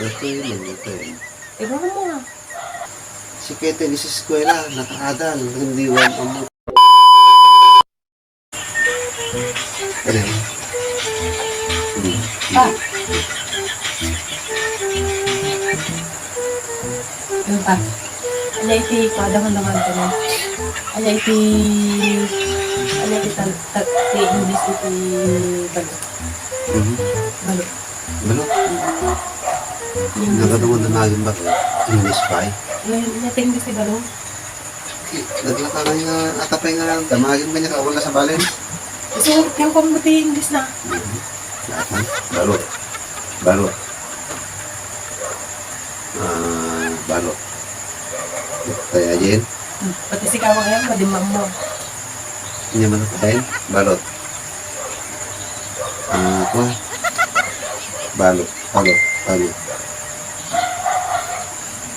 Ito yun, ito yun. Iba mo nga. Si Kete di sa eskwela, nakaadal, hindi wan ang mo. Ano yun? Ah. Ano pa? Ano iti kadaman-daman ko na. Ano iti English iti balo. Balo. Balo? Nagatuman na naging ba? English pa eh. Nating English iti balo. Naglaka nga nga, atapay nga, damagin ka niya ka, wala sa balin. So, yung pambuti English na. Lahat balot. Balot. Balot. Kaya Jen, Pati si Kawang yan, madimang mo. hindi man tayo. Balot. Ako. Balot. Balot. Balot.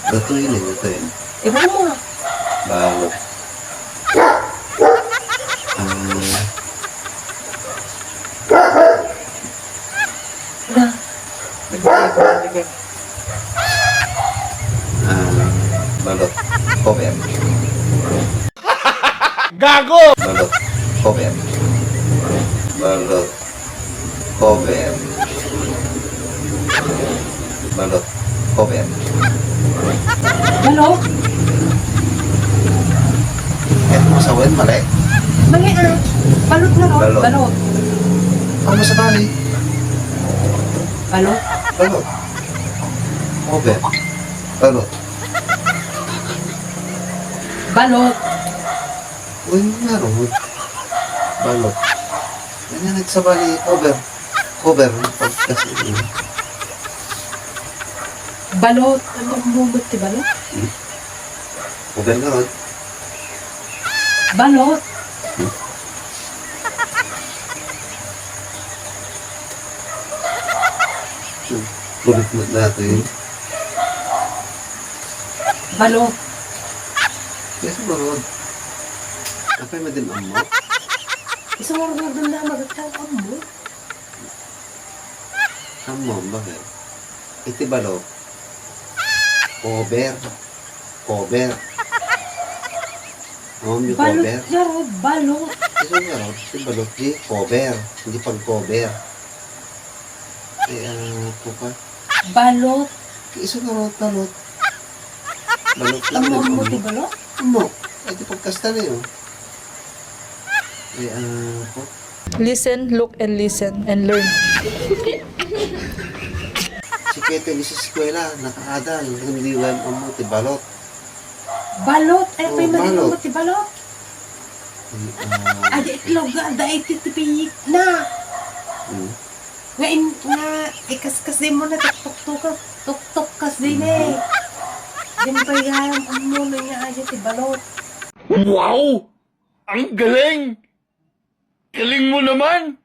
Ito yun. Iba mo nga. Balot. Na. Balot. Cover. Gago! Balot. Cover. Balot. Cover. Balot. Cover. Balo? Kahit mo sa wen, mali. Mali ah. Balot na ro. Balot. Balot. Ano sa bali? Balot? Balot. Cover. Balot. Balot. Uy, nga ro. Balot. Ganyan nagsabali. Cover. Cover. Kasi Balot. Ano ang bubot ti balot? cover nga ron. Balot. Kulit mo natin. Balot. Kasi marod. Apay madimang mo. Isang mga doon na magkakaw mo. Amo, bakit? Iti balo. Cover. Cover. Yung Balot cover. na ro. Balot. Ito nga ro. Iti balo. Di cover. Hindi pag cover. Ako pa. Balot. Iso nga ro. Balot. Balot lang. Amo mo ti balot? Amo. Iti pagkasta na yun. Ako. Listen, look, and listen, and learn. Si Kete di sa eskwela. Nakaadal. Hindi wan ang mo. Ti balot. Balot. Ay, Oh, may madimang balot. mo ti balot. Adi itlog da iti tipiyik na. Nga ikas-kas din mo na tuk-tuk kas din eh. Din pa yan ang muna niya adi ti balot. Wow! Ang galing! Galing mo naman!